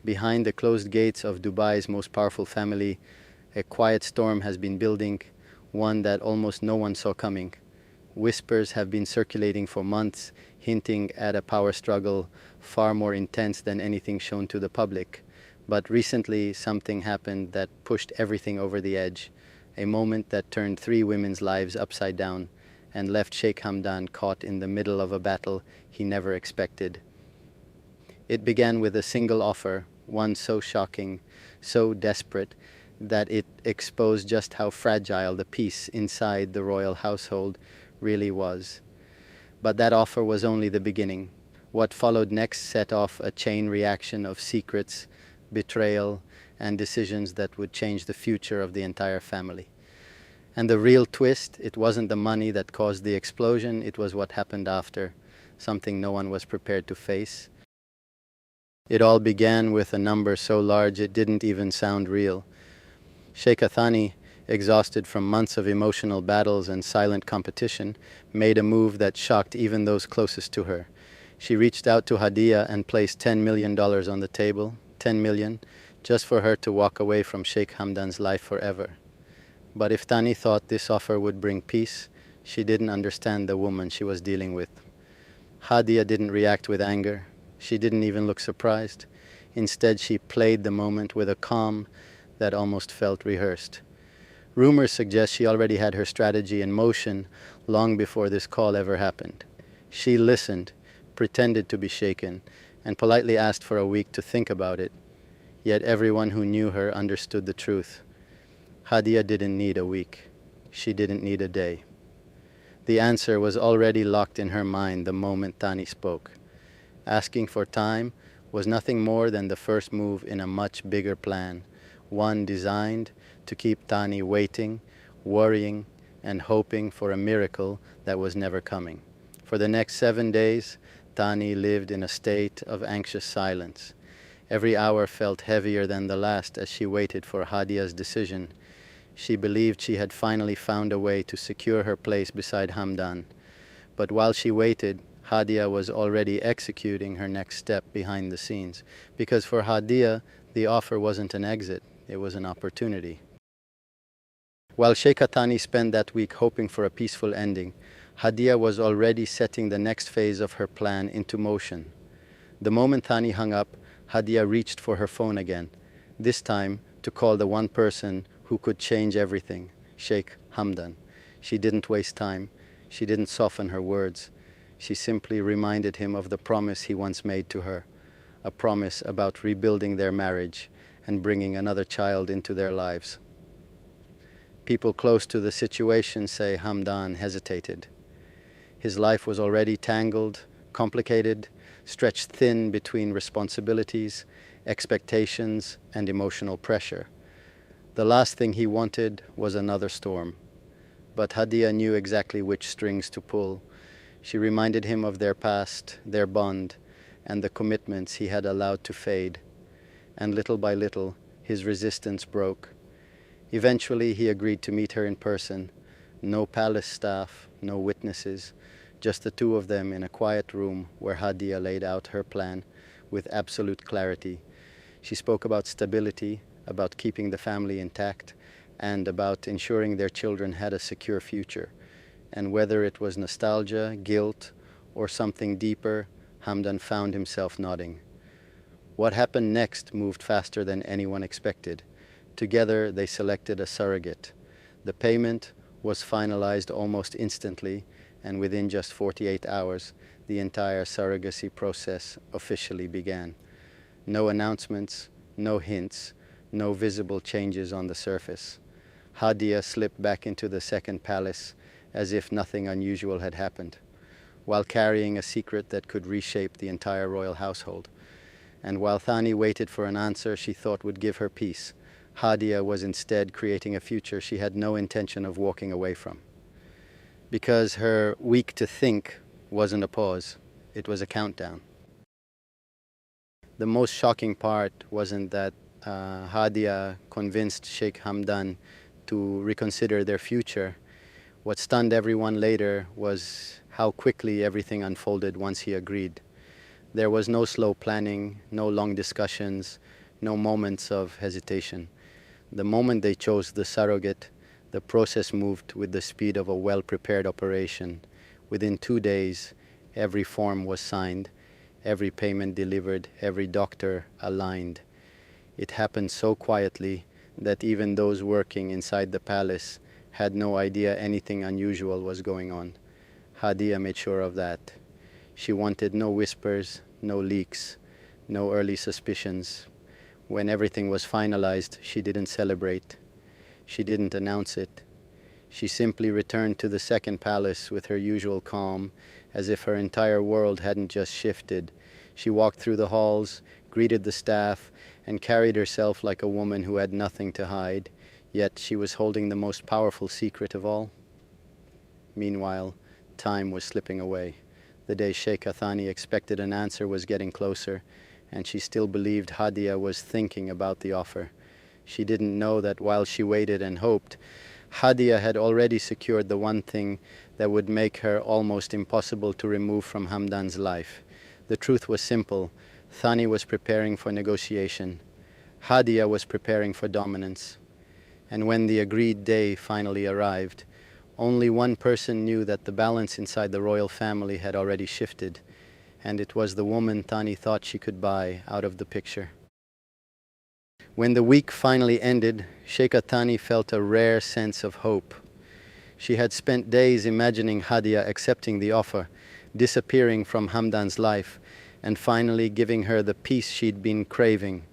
Behind the closed gates of Dubai's most powerful family, a quiet storm has been building, one that almost no one saw coming. Whispers have been circulating for months, hinting at a power struggle far more intense than anything shown to the public. But recently, something happened that pushed everything over the edge, a moment that turned three women's lives upside down and left Sheikh Hamdan caught in the middle of a battle he never expected. It began with a single offer, one so shocking, so desperate, that it exposed just how fragile the peace inside the royal household really was. But that offer was only the beginning. What followed next set off a chain reaction of secrets, betrayal, and decisions that would change the future of the entire family. And the real twist, it wasn't the money that caused the explosion, it was what happened after, something no one was prepared to face. It all began with a number so large it didn't even sound real. Sheikh Tani, exhausted from months of emotional battles and silent competition, made a move that shocked even those closest to her. She reached out to Hadia and placed $10 million on the table, 10 million, just for her to walk away from Sheikh Hamdan's life forever. But if Tani thought this offer would bring peace, she didn't understand the woman she was dealing with. Hadia didn't react with anger. She didn't even look surprised. Instead, she played the moment with a calm that almost felt rehearsed. Rumors suggest she already had her strategy in motion long before this call ever happened. She listened, pretended to be shaken, and politely asked for a week to think about it. Yet everyone who knew her understood the truth. Hadia didn't need a week. She didn't need a day. The answer was already locked in her mind the moment Tani spoke. Asking for time was nothing more than the first move in a much bigger plan, one designed to keep Tani waiting, worrying, and hoping for a miracle that was never coming. For the next 7 days, Tani lived in a state of anxious silence. Every hour felt heavier than the last as she waited for Hadia's decision. She believed she had finally found a way to secure her place beside Hamdan. But while she waited, Hadia was already executing her next step behind the scenes. Because for Hadia, the offer wasn't an exit, it was an opportunity. While Sheikh Tani spent that week hoping for a peaceful ending, Hadia was already setting the next phase of her plan into motion. The moment Tani hung up, Hadia reached for her phone again, this time to call the one person who could change everything, Sheikh Hamdan. She didn't waste time. She didn't soften her words. She simply reminded him of the promise he once made to her, a promise about rebuilding their marriage and bringing another child into their lives. People close to the situation say Hamdan hesitated. His life was already tangled, complicated, stretched thin between responsibilities, expectations, and emotional pressure. The last thing he wanted was another storm. But Hadia knew exactly which strings to pull. She reminded him of their past, their bond, and the commitments he had allowed to fade. And little by little, his resistance broke. Eventually, he agreed to meet her in person. No palace staff, no witnesses, just the two of them in a quiet room where Hadia laid out her plan with absolute clarity. She spoke about stability, about keeping the family intact, and about ensuring their children had a secure future. And whether it was nostalgia, guilt, or something deeper, Hamdan found himself nodding. What happened next moved faster than anyone expected. Together, they selected a surrogate. The payment was finalized almost instantly, and within just 48 hours, the entire surrogacy process officially began. No announcements, no hints, no visible changes on the surface. Hadia slipped back into the second palace as if nothing unusual had happened, while carrying a secret that could reshape the entire royal household. And while Tani waited for an answer she thought would give her peace, Hadia was instead creating a future she had no intention of walking away from. Because her week to think wasn't a pause, it was a countdown. The most shocking part wasn't that Hadia convinced Sheikh Hamdan to reconsider their future. What stunned everyone later was how quickly everything unfolded once he agreed. There was no slow planning, no long discussions, no moments of hesitation. The moment they chose the surrogate, the process moved with the speed of a well-prepared operation. Within 2 days, every form was signed, every payment delivered, every doctor aligned. It happened so quietly that even those working inside the palace had no idea anything unusual was going on. Hadia made sure of that. She wanted no whispers, no leaks, no early suspicions. When everything was finalized, she didn't celebrate. She didn't announce it. She simply returned to the second palace with her usual calm, as if her entire world hadn't just shifted. She walked through the halls, greeted the staff, and carried herself like a woman who had nothing to hide, yet she was holding the most powerful secret of all. Meanwhile, time was slipping away. The day Sheikh Tani expected an answer was getting closer, and she still believed Hadia was thinking about the offer. She didn't know that while she waited and hoped, Hadia had already secured the one thing that would make her almost impossible to remove from Hamdan's life. The truth was simple. Tani was preparing for negotiation. Hadia was preparing for dominance. And when the agreed day finally arrived, only one person knew that the balance inside the royal family had already shifted, and it was the woman Tani thought she could buy out of the picture. When the week finally ended, Sheikh Tani felt a rare sense of hope. She had spent days imagining Hadia accepting the offer, disappearing from Hamdan's life, and finally giving her the peace she'd been craving.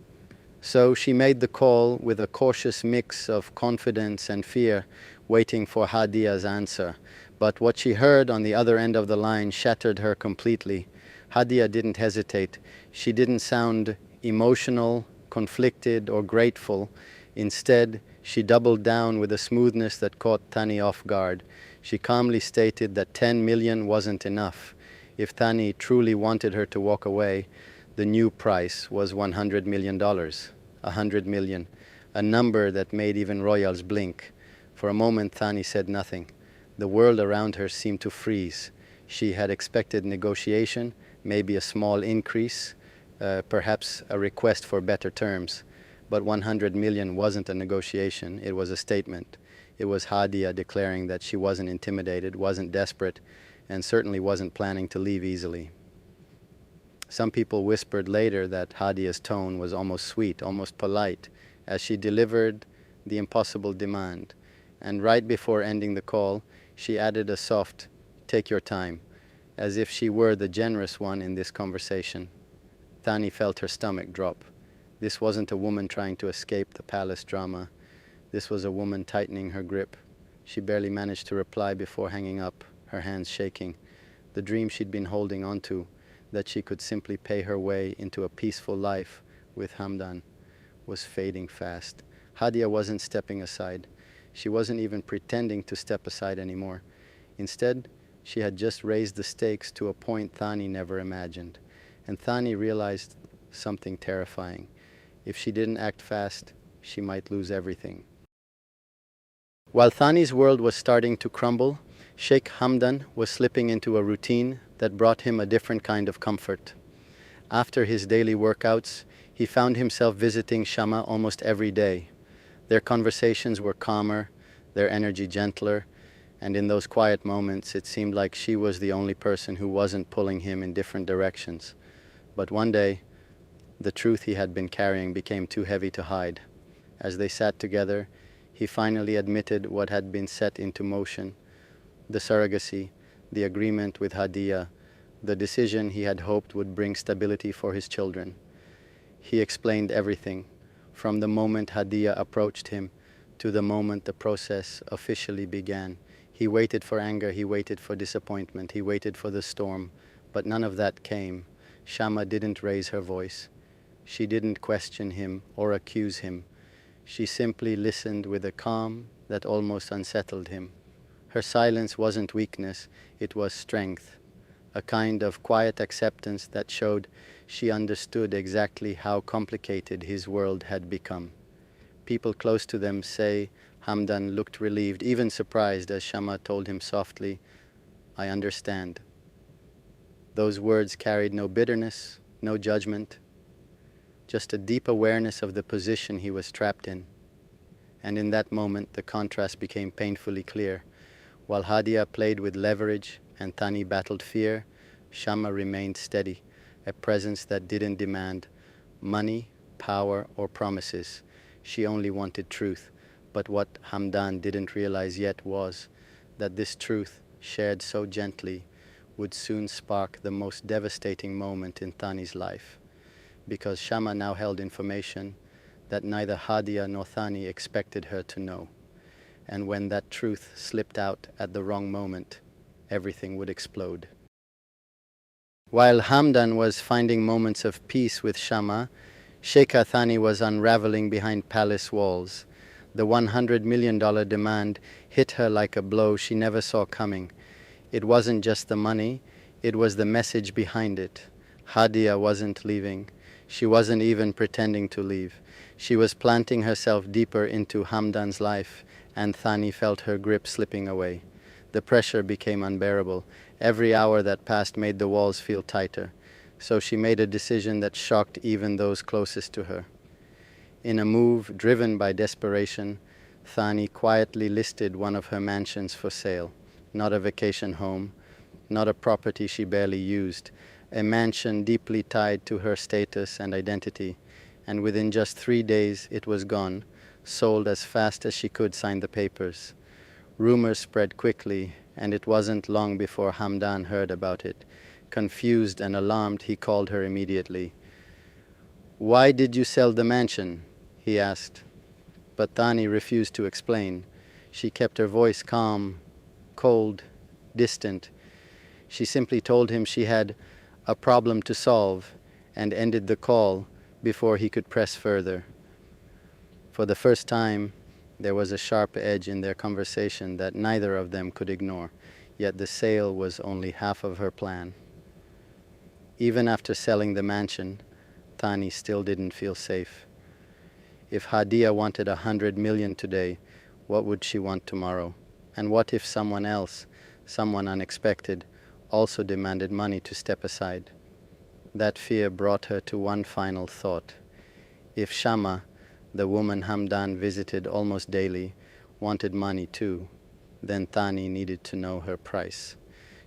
So she made the call with a cautious mix of confidence and fear, waiting for Hadia's answer. But what she heard on the other end of the line shattered her completely. Hadia didn't hesitate. She didn't sound emotional, conflicted, or grateful. Instead, she doubled down with a smoothness that caught Tani off guard. She calmly stated that 10 million wasn't enough. If Tani truly wanted her to walk away, the new price was $100 million. 100 million, a number that made even royals blink. For a moment, Tani said nothing. The world around her seemed to freeze. She had expected negotiation, maybe a small increase, perhaps a request for better terms. But 100 million wasn't a negotiation, it was a statement. It was Hadia declaring that she wasn't intimidated, wasn't desperate, and certainly wasn't planning to leave easily. Some people whispered later that Hadia's tone was almost sweet, almost polite, as she delivered the impossible demand. And right before ending the call, she added a soft, "Take your time," as if she were the generous one in this conversation. Tani felt her stomach drop. This wasn't a woman trying to escape the palace drama. This was a woman tightening her grip. She barely managed to reply before hanging up, her hands shaking. The dream she'd been holding on to, that she could simply pay her way into a peaceful life with Hamdan, was fading fast. Hadia wasn't stepping aside. She wasn't even pretending to step aside anymore. Instead, she had just raised the stakes to a point Tani never imagined. And Tani realized something terrifying. If she didn't act fast, she might lose everything. While Tani's world was starting to crumble, Sheikh Hamdan was slipping into a routine that brought him a different kind of comfort. After his daily workouts, he found himself visiting Shama almost every day. Their conversations were calmer, their energy gentler, and in those quiet moments it seemed like she was the only person who wasn't pulling him in different directions. But one day, the truth he had been carrying became too heavy to hide. As they sat together, he finally admitted what had been set into motion: the surrogacy, the agreement with Hadia, the decision he had hoped would bring stability for his children. He explained everything, from the moment Hadia approached him to the moment the process officially began. He waited for anger, he waited for disappointment, he waited for the storm, but none of that came. Shama didn't raise her voice. She didn't question him or accuse him. She simply listened with a calm that almost unsettled him. Her silence wasn't weakness, it was strength, a kind of quiet acceptance that showed she understood exactly how complicated his world had become. People close to them say Hamdan looked relieved, even surprised, as Shama told him softly, "I understand." Those words carried no bitterness, no judgment, just a deep awareness of the position he was trapped in. And in that moment, the contrast became painfully clear. While Hadia played with leverage and Tani battled fear, Shama remained steady, a presence that didn't demand money, power, or promises. She only wanted truth. But what Hamdan didn't realize yet was that this truth, shared so gently, would soon spark the most devastating moment in Tani's life. Because Shama now held information that neither Hadia nor Tani expected her to know. And when that truth slipped out at the wrong moment, everything would explode. While Hamdan was finding moments of peace with Shama, Sheikh Thani was unraveling behind palace walls. The $100 million demand hit her like a blow she never saw coming. It wasn't just the money, it was the message behind it. Hadia wasn't leaving. She wasn't even pretending to leave. She was planting herself deeper into Hamdan's life, and Thani felt her grip slipping away. The pressure became unbearable. Every hour that passed made the walls feel tighter. So she made a decision that shocked even those closest to her. In a move driven by desperation, Thani quietly listed one of her mansions for sale. Not a vacation home, not a property she barely used, a mansion deeply tied to her status and identity. And within just 3 days, it was gone, sold as fast as she could sign the papers. Rumors spread quickly, and it wasn't long before Hamdan heard about it. Confused and alarmed, he called her immediately. "Why did you sell the mansion?" he asked. But Tani refused to explain. She kept her voice calm, cold, distant. She simply told him she had a problem to solve and ended the call before he could press further. For the first time, there was a sharp edge in their conversation that neither of them could ignore, yet the sale was only half of her plan. Even after selling the mansion, Tani still didn't feel safe. If Hadia wanted 100 million today, what would she want tomorrow? And what if someone else, someone unexpected, also demanded money to step aside? That fear brought her to one final thought. If Shama, the woman Hamdan visited almost daily, wanted money too, then Tani needed to know her price.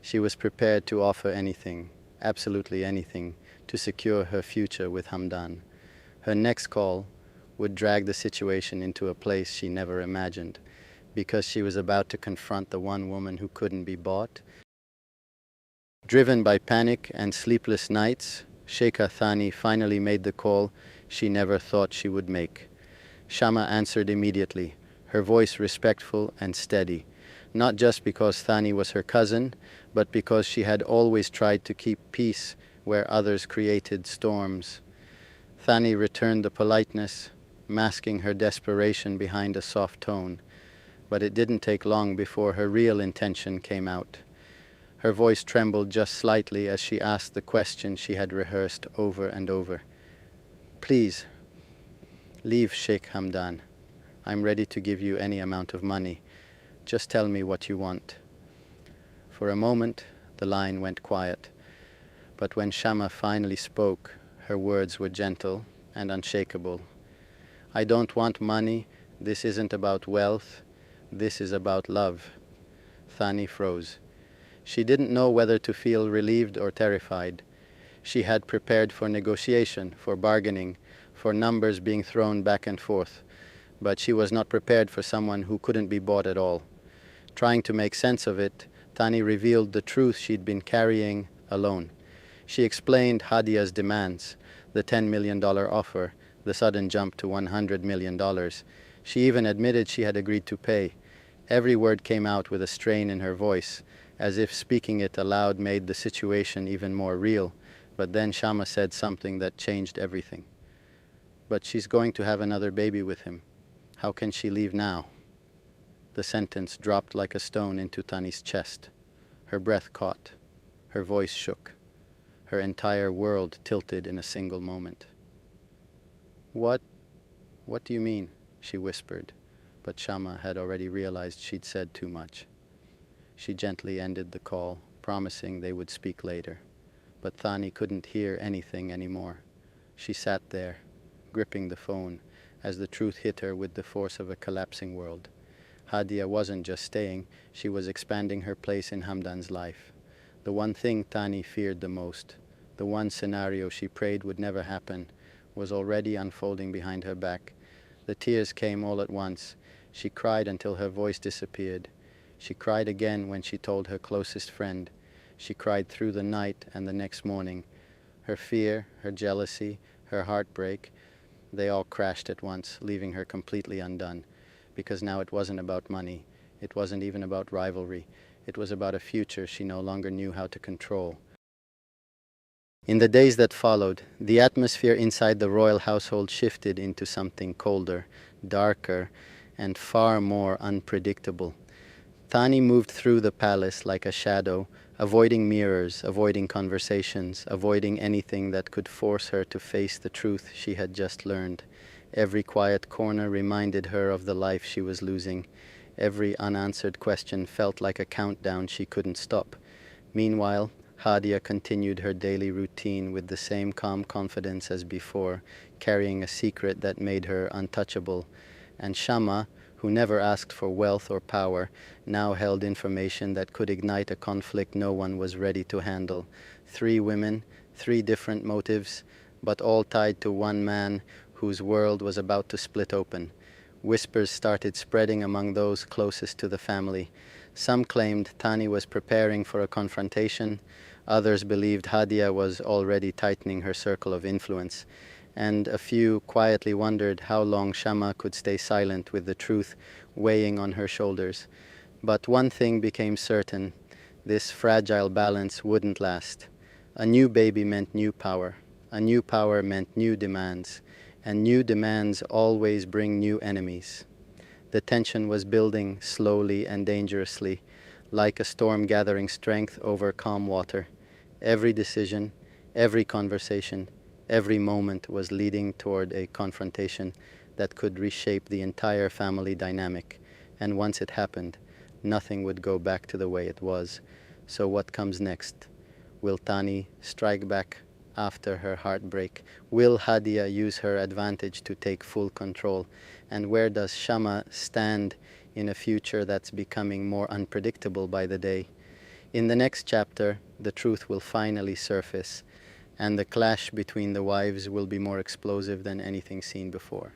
She was prepared to offer anything, absolutely anything, to secure her future with Hamdan. Her next call would drag the situation into a place she never imagined, because she was about to confront the one woman who couldn't be bought. Driven by panic and sleepless nights, Sheikh Thani finally made the call she never thought she would make. Shama answered immediately, her voice respectful and steady, not just because Thani was her cousin, but because she had always tried to keep peace where others created storms. Thani returned the politeness, masking her desperation behind a soft tone, but it didn't take long before her real intention came out. Her voice trembled just slightly as she asked the question she had rehearsed over and over. "Please, leave Sheikh Hamdan. I'm ready to give you any amount of money. Just tell me what you want." For a moment, the line went quiet, but when Shama finally spoke, her words were gentle and unshakable. "I don't want money. This isn't about wealth. This is about love." Thani froze. She didn't know whether to feel relieved or terrified. She had prepared for negotiation, for bargaining, for numbers being thrown back and forth, but she was not prepared for someone who couldn't be bought at all. Trying to make sense of it, Tani revealed the truth she'd been carrying alone. She explained Hadia's demands, the $10 million offer, the sudden jump to $100 million. She even admitted she had agreed to pay. Every word came out with a strain in her voice, as if speaking it aloud made the situation even more real. But then Shama said something that changed everything. "But she's going to have another baby with him. How can she leave now?" The sentence dropped like a stone into Tani's chest. Her breath caught. Her voice shook. Her entire world tilted in a single moment. What do you mean?" she whispered, but Shama had already realized she'd said too much. She gently ended the call, promising they would speak later. but Tani couldn't hear anything anymore. She sat there, gripping the phone, as the truth hit her with the force of a collapsing world. Hadia wasn't just staying, she was expanding her place in Hamdan's life. The one thing Tani feared the most, the one scenario she prayed would never happen, was already unfolding behind her back. The tears came all at once. She cried until her voice disappeared. She cried again when she told her closest friend. She cried through the night and the next morning. Her fear, her jealousy, her heartbreak, they all crashed at once, leaving her completely undone. Because now it wasn't about money. It wasn't even about rivalry. It was about a future she no longer knew how to control. In the days that followed, the atmosphere inside the royal household shifted into something colder, darker, and far more unpredictable. Tani moved through the palace like a shadow, avoiding mirrors, avoiding conversations, avoiding anything that could force her to face the truth she had just learned. Every quiet corner reminded her of the life she was losing. Every unanswered question felt like a countdown she couldn't stop. Meanwhile, Hadia continued her daily routine with the same calm confidence as before, carrying a secret that made her untouchable. And Shama, who never asked for wealth or power, now held information that could ignite a conflict no one was ready to handle. 3 women, 3 different motives, but all tied to one man whose world was about to split open. Whispers started spreading among those closest to the family. Some claimed Tani was preparing for a confrontation. Others believed Hadia was already tightening her circle of influence. And a few quietly wondered how long Shama could stay silent with the truth weighing on her shoulders. But one thing became certain: this fragile balance wouldn't last. A new baby meant new power. A new power meant new demands. And new demands always bring new enemies. The tension was building slowly and dangerously, like a storm gathering strength over calm water. Every decision, every conversation, every moment was leading toward a confrontation that could reshape the entire family dynamic. And once it happened, nothing would go back to the way it was. So what comes next? Will Tani strike back after her heartbreak? Will Hadia use her advantage to take full control? And where does Shama stand in a future that's becoming more unpredictable by the day? In the next chapter, the truth will finally surface, and the clash between the wives will be more explosive than anything seen before.